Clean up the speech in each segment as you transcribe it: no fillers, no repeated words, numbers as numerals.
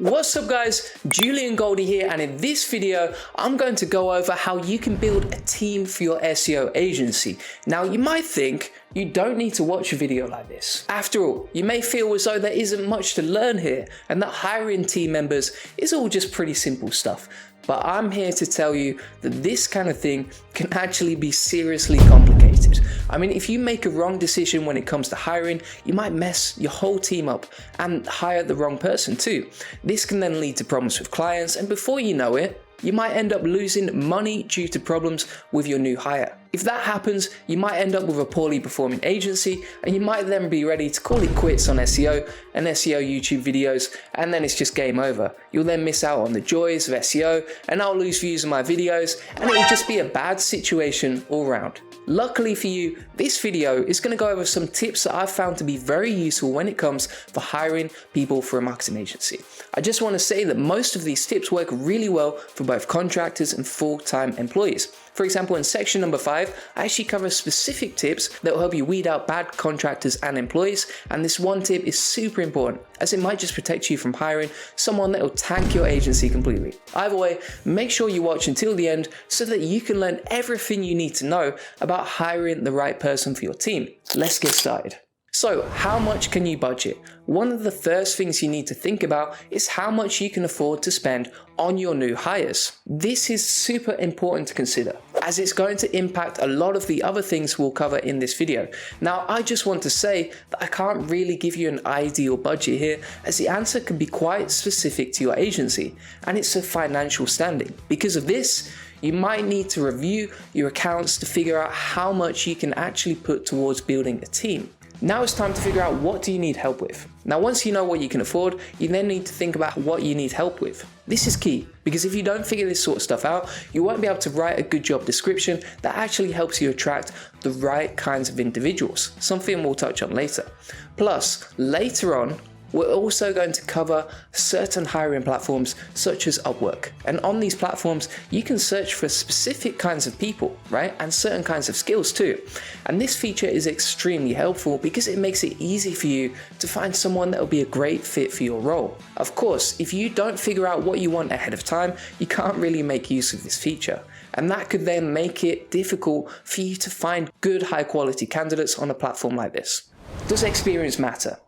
What's up guys, Julian Goldie here, and in this video I'm going to go over how you can build a team for your SEO agency. Now you might think you don't need to watch a video like this. After all, you may feel as though there isn't much to learn here and that hiring team members is all just pretty simple stuff. But I'm here to tell you that this kind of thing can actually be seriously complicated. I mean, if you make a wrong decision when it comes to hiring, you might mess your whole team up and hire the wrong person too. This can then lead to problems with clients, and before you know it, you might end up losing money due to problems with your new hire. If that happens, you might end up with a poorly performing agency, and you might then be ready to call it quits on SEO and SEO YouTube videos, and then it's just game over. You'll then miss out on the joys of SEO, and I'll lose views on my videos, and it will just be a bad situation all round. Luckily for you, this video is going to go over some tips that I've found to be very useful when it comes for hiring people for a marketing agency. I just want to say that most of these tips work really well for both contractors and full-time employees. For example, in section number 5, I actually cover specific tips that will help you weed out bad contractors and employees, and this one tip is super important as it might just protect you from hiring someone that will tank your agency completely. Either way, make sure you watch until the end so that you can learn everything you need to know about hiring the right person for your team. Let's get started. So, how much can you budget? One of the first things you need to think about is how much you can afford to spend on your new hires. This is super important to consider, as it's going to impact a lot of the other things we'll cover in this video. Now, I just want to say that I can't really give you an ideal budget here, as the answer can be quite specific to your agency, and it's a financial standing. Because of this, you might need to review your accounts to figure out how much you can actually put towards building a team. Now it's time to figure out what do you need help with. Now once you know what you can afford, you then need to think about what you need help with. This is key, because if you don't figure this sort of stuff out, you won't be able to write a good job description that actually helps you attract the right kinds of individuals, something we'll touch on later. Plus, later on, we're also going to cover certain hiring platforms such as Upwork. And on these platforms, you can search for specific kinds of people, right? And certain kinds of skills too. And this feature is extremely helpful because it makes it easy for you to find someone that will be a great fit for your role. Of course, if you don't figure out what you want ahead of time, you can't really make use of this feature. And that could then make it difficult for you to find good high quality candidates on a platform like this. Does experience matter?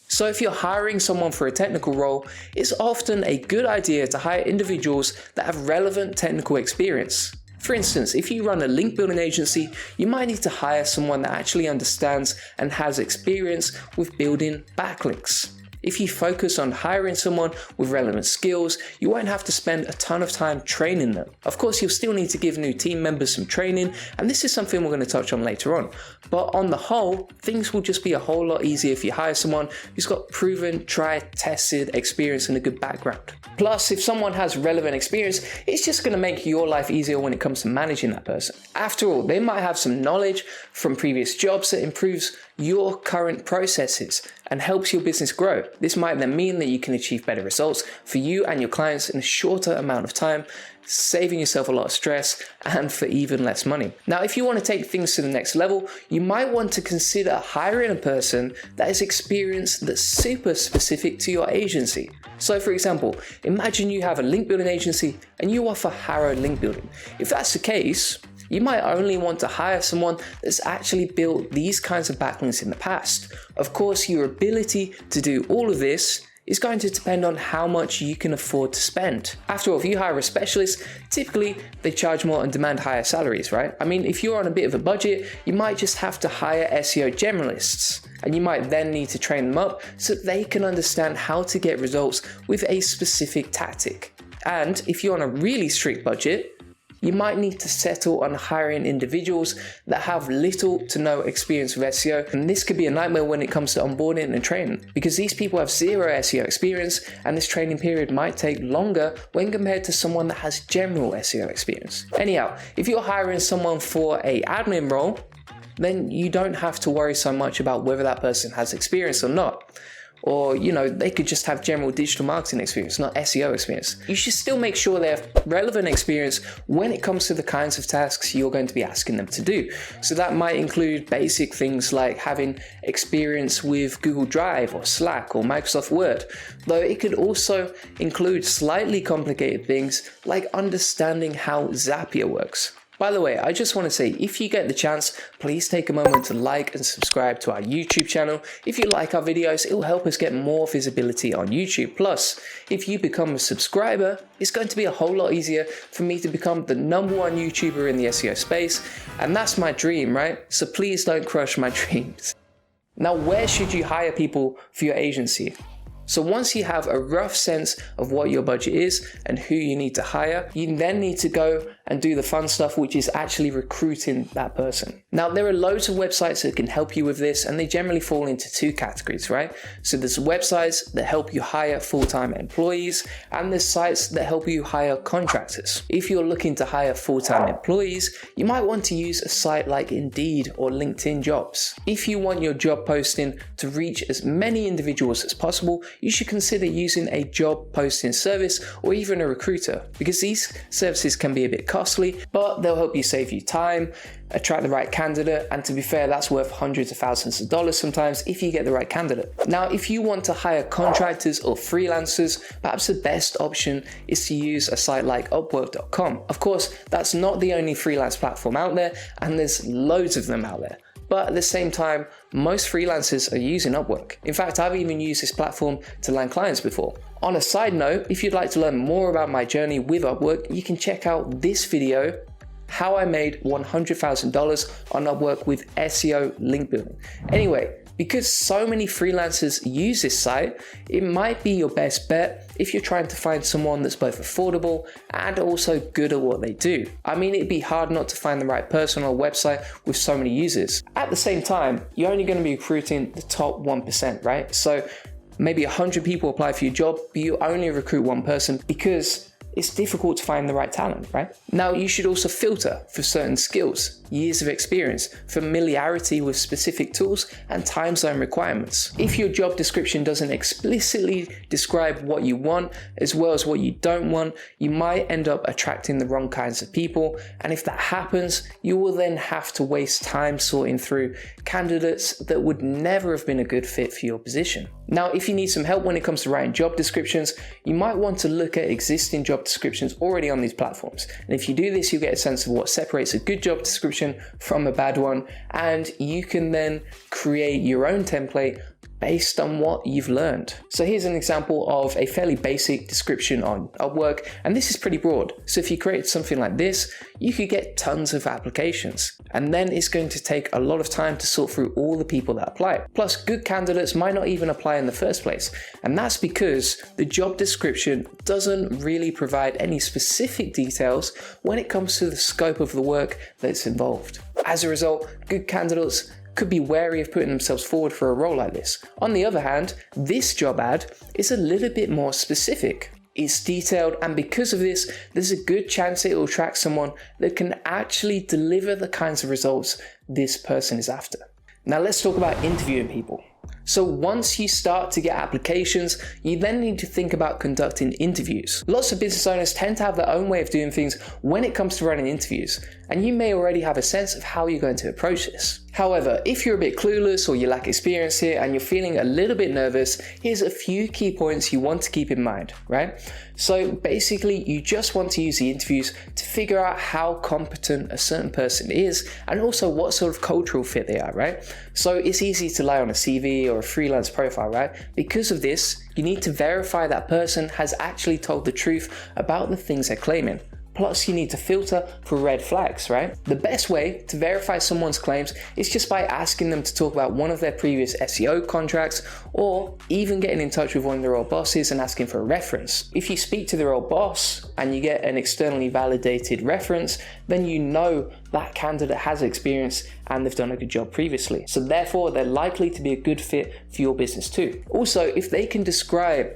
So if you're hiring someone for a technical role, it's often a good idea to hire individuals that have relevant technical experience. For instance, if you run a link building agency, you might need to hire someone that actually understands and has experience with building backlinks. If you focus on hiring someone with relevant skills, you won't have to spend a ton of time training them. Of course, you'll still need to give new team members some training, and this is something we're going to touch on later on. But on the whole, things will just be a whole lot easier if you hire someone who's got proven, tried, tested experience and a good background. Plus, if someone has relevant experience, it's just going to make your life easier when it comes to managing that person. After all, they might have some knowledge from previous jobs that improves your current processes and helps your business grow. This might then mean that you can achieve better results for you and your clients in a shorter amount of time, saving yourself a lot of stress and for even less money. Now, if you want to take things to the next level, you might want to consider hiring a person that has experience that's super specific to your agency. So for example, imagine you have a link building agency and you offer Harrow link building. If that's the case, you might only want to hire someone that's actually built these kinds of backlinks in the past. Of course, your ability to do all of this is going to depend on how much you can afford to spend. After all, if you hire a specialist, typically they charge more and demand higher salaries, right? I mean, if you're on a bit of a budget, you might just have to hire SEO generalists, and you might then need to train them up so that they can understand how to get results with a specific tactic. And if you're on a really strict budget, you might need to settle on hiring individuals that have little to no experience with SEO, and this could be a nightmare when it comes to onboarding and training, because these people have zero SEO experience, and this training period might take longer when compared to someone that has general SEO experience. Anyhow, if you're hiring someone for an admin role, then you don't have to worry so much about whether that person has experience or not. or they could just have general digital marketing experience, not SEO experience. You should still make sure they have relevant experience when it comes to the kinds of tasks you're going to be asking them to do. So that might include basic things like having experience with Google Drive or Slack or Microsoft Word, though it could also include slightly complicated things like understanding how Zapier works. By the way, I just want to say, if you get the chance, please take a moment to like and subscribe to our YouTube channel. If you like our videos, it will help us get more visibility on YouTube. Plus, if you become a subscriber, it's going to be a whole lot easier for me to become the #1 YouTuber in the SEO space. And that's my dream, right? So please don't crush my dreams. Now, where should you hire people for your agency? So once you have a rough sense of what your budget is and who you need to hire, you then need to go and do the fun stuff, which is actually recruiting that person. Now, there are loads of websites that can help you with this, and they generally fall into two categories, right? So there's websites that help you hire full-time employees, and there's sites that help you hire contractors. If you're looking to hire full-time employees, you might want to use a site like Indeed or LinkedIn Jobs. If you want your job posting to reach as many individuals as possible, you should consider using a job posting service or even a recruiter, because these services can be a bit costly, but they'll help you save you time, attract the right candidate, and to be fair, that's worth hundreds of thousands of dollars sometimes if you get the right candidate. Now, if you want to hire contractors or freelancers, perhaps the best option is to use a site like Upwork.com. Of course, that's not the only freelance platform out there, and there's loads of them out there. But at the same time, most freelancers are using Upwork. In fact, I've even used this platform to land clients before. On a side note, if you'd like to learn more about my journey with Upwork, you can check out this video, how I made $100,000 on Upwork with SEO link building. Anyway, because so many freelancers use this site, it might be your best bet if you're trying to find someone that's both affordable and also good at what they do. I mean, it'd be hard not to find the right person on a website with so many users. At the same time, you're only going to be recruiting the top 1%, right? So maybe 100 people apply for your job, but you only recruit one person because it's difficult to find the right talent, right? Now, you should also filter for certain skills, years of experience, familiarity with specific tools, and time zone requirements. If your job description doesn't explicitly describe what you want as well as what you don't want, you might end up attracting the wrong kinds of people. And if that happens, you will then have to waste time sorting through candidates that would never have been a good fit for your position. Now, if you need some help when it comes to writing job descriptions, you might want to look at existing job descriptions already on these platforms. And if you do this, you'll get a sense of what separates a good job description from a bad one, and you can then create your own template based on what you've learned. So here's an example of a fairly basic description on Upwork, and this is pretty broad. So if you create something like this, you could get tons of applications, and then it's going to take a lot of time to sort through all the people that apply. Plus, good candidates might not even apply in the first place, and that's because the job description doesn't really provide any specific details when it comes to the scope of the work that's involved. As a result, good candidates could be wary of putting themselves forward for a role like this. On the other hand, this job ad is a little bit more specific. It's detailed, and because of this, there's a good chance it will attract someone that can actually deliver the kinds of results this person is after. Now let's talk about interviewing people. So once you start to get applications, you then need to think about conducting interviews. Lots of business owners tend to have their own way of doing things when it comes to running interviews, and you may already have a sense of how you're going to approach this. However, if you're a bit clueless or you lack experience here and you're feeling a little bit nervous, here's a few key points you want to keep in mind, right? So basically, you just want to use the interviews to figure out how competent a certain person is and also what sort of cultural fit they are, right? So it's easy to lie on a CV or a freelance profile, right? Because of this, you need to verify that person has actually told the truth about the things they're claiming. Plus, you need to filter for red flags, right? The best way to verify someone's claims is just by asking them to talk about one of their previous SEO contracts, or even getting in touch with one of their old bosses and asking for a reference. If you speak to their old boss and you get an externally validated reference, then you know that candidate has experience and they've done a good job previously. So therefore, they're likely to be a good fit for your business too. Also, if they can describe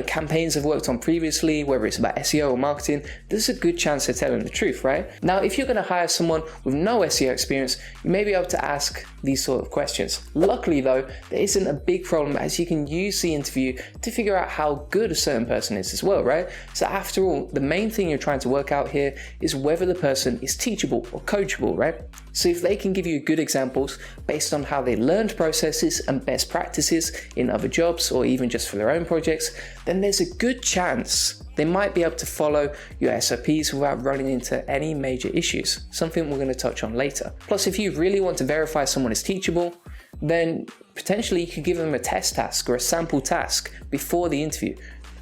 campaigns I've worked on previously, whether it's about SEO or marketing, there's a good chance they're telling the truth, right? Now, if you're going to hire someone with no SEO experience, you may be able to ask these sort of questions. Luckily though, there isn't a big problem, as you can use the interview to figure out how good a certain person is as well, right? So after all, the main thing you're trying to work out here is whether the person is teachable or coachable, right? So if they can give you good examples based on how they learned processes and best practices in other jobs or even just for their own projects, then there's a good chance they might be able to follow your SOPs without running into any major issues, something we're going to touch on later. Plus, if you really want to verify someone is teachable, then potentially you could give them a test task or a sample task before the interview.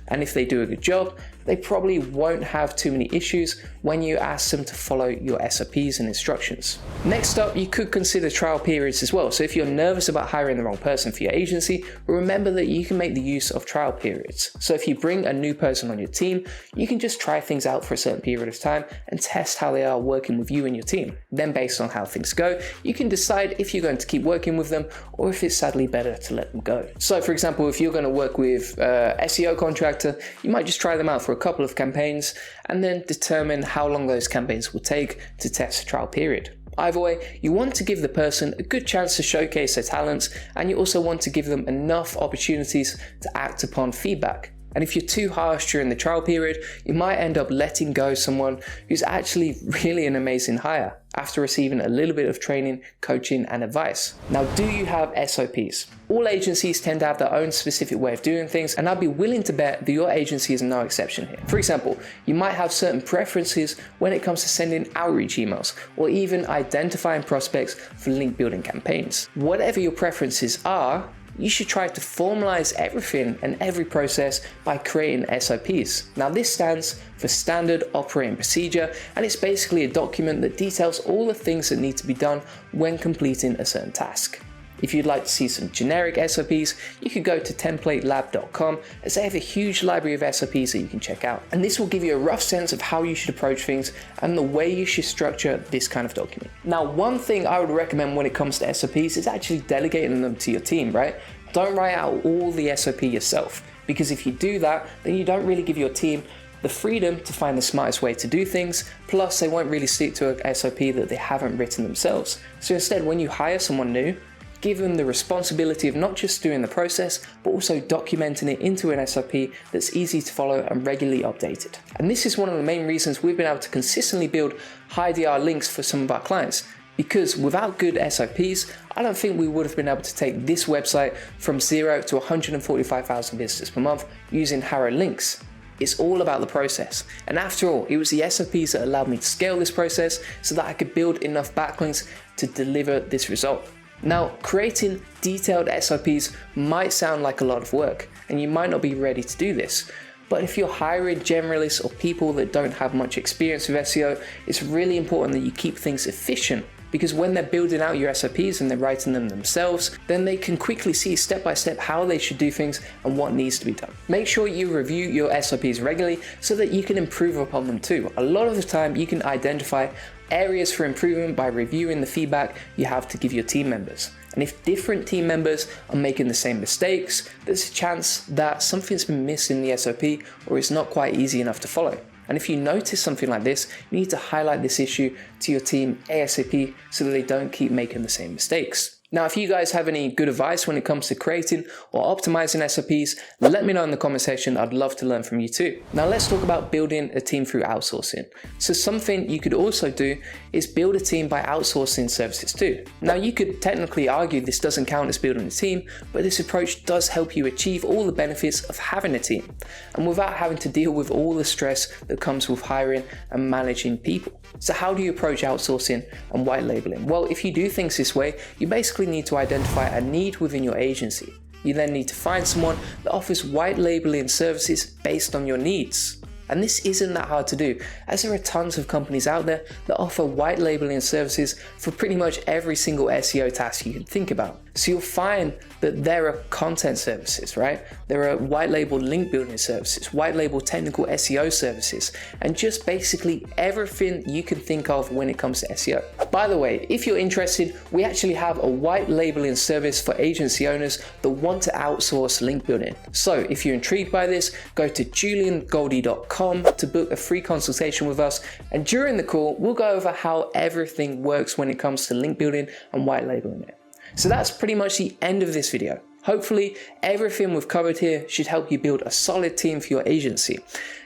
And if they do a good job, they probably won't have too many issues when you ask them to follow your SOPs and instructions. Next up, you could consider trial periods as well. So if you're nervous about hiring the wrong person for your agency, remember that you can make the use of trial periods. So if you bring a new person on your team, you can just try things out for a certain period of time and test how they are working with you and your team. Then based on how things go, you can decide if you're going to keep working with them or if it's sadly better to let them go. So for example, if you're going to work with an SEO contractor, you might just try them out for a couple of campaigns and then determine how long those campaigns will take to test a trial period. Either way, you want to give the person a good chance to showcase their talents, and you also want to give them enough opportunities to act upon feedback. And if you're too harsh during the trial period, you might end up letting go someone who's actually really an amazing hire after receiving a little bit of training, coaching, and advice. Now, do you have SOPs? All agencies tend to have their own specific way of doing things, and I'd be willing to bet that your agency is no exception here. For example, you might have certain preferences when it comes to sending outreach emails, or even identifying prospects for link building campaigns. Whatever your preferences are, you should try to formalize everything and every process by creating SOPs. Now, this stands for Standard Operating Procedure, and it's basically a document that details all the things that need to be done when completing a certain task. If you'd like to see some generic SOPs, you could go to templatelab.com, as they have a huge library of SOPs that you can check out. And this will give you a rough sense of how you should approach things and the way you should structure this kind of document. Now, one thing I would recommend when it comes to SOPs is actually delegating them to your team, right? Don't write out all the SOP yourself, because if you do that, then you don't really give your team the freedom to find the smartest way to do things, plus they won't really stick to a SOP that they haven't written themselves. So instead, when you hire someone new, give them the responsibility of not just doing the process, but also documenting it into an SOP that's easy to follow and regularly updated. And this is one of the main reasons we've been able to consistently build high DR links for some of our clients. Because without good SOPs, I don't think we would have been able to take this website from 0 to 145,000 visitors per month using Harrow links. It's all about the process. And after all, it was the SOPs that allowed me to scale this process so that I could build enough backlinks to deliver this result. Now, creating detailed SOPs might sound like a lot of work, and you might not be ready to do this. But if you're hiring generalists or people that don't have much experience with SEO, it's really important that you keep things efficient, because when they're building out your SOPs and they're writing them themselves, then they can quickly see step by step how they should do things and what needs to be done. Make sure you review your SOPs regularly so that you can improve upon them too. A lot of the time you can identify areas for improvement by reviewing the feedback you have to give your team members. And if different team members are making the same mistakes, there's a chance that something's been missed in the SOP or it's not quite easy enough to follow. And if you notice something like this, you need to highlight this issue to your team ASAP so that they don't keep making the same mistakes. Now, if you guys have any good advice when it comes to creating or optimizing SOPs, let me know in the comment section. I'd love to learn from you too. Now, let's talk about building a team through outsourcing. So something you could also do is build a team by outsourcing services too. Now, you could technically argue this doesn't count as building a team, but this approach does help you achieve all the benefits of having a team, and without having to deal with all the stress that comes with hiring and managing people. So how do you approach outsourcing and white labeling? Well, if you do things this way, you basically need to identify a need within your agency. You then need to find someone that offers white labeling services based on your needs. And this isn't that hard to do, as there are tons of companies out there that offer white labeling services for pretty much every single SEO task you can think about. So you'll find that there are content services, right? There are white label link building services, white label technical SEO services, and just basically everything you can think of when it comes to SEO. By the way, if you're interested, we actually have a white labeling service for agency owners that want to outsource link building. So if you're intrigued by this, go to juliangoldie.com to book a free consultation with us. And during the call, we'll go over how everything works when it comes to link building and white labeling it. So that's pretty much the end of this video. Hopefully everything we've covered here should help you build a solid team for your agency.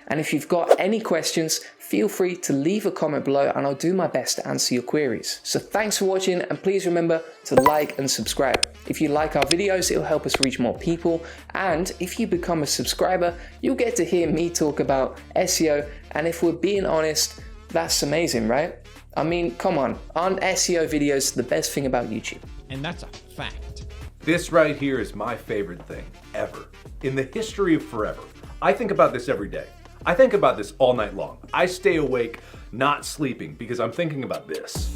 And if you've got any questions, feel free to leave a comment below and I'll do my best to answer your queries. So thanks for watching, and please remember to like and subscribe. If you like our videos, it'll help us reach more people. And if you become a subscriber, you'll get to hear me talk about SEO. And if we're being honest, that's amazing, right? I mean, come on, aren't SEO videos the best thing about YouTube? And that's a fact. This right here is my favorite thing ever. In the history of forever. I think about this every day. I think about this all night long. I stay awake, not sleeping, because I'm thinking about this.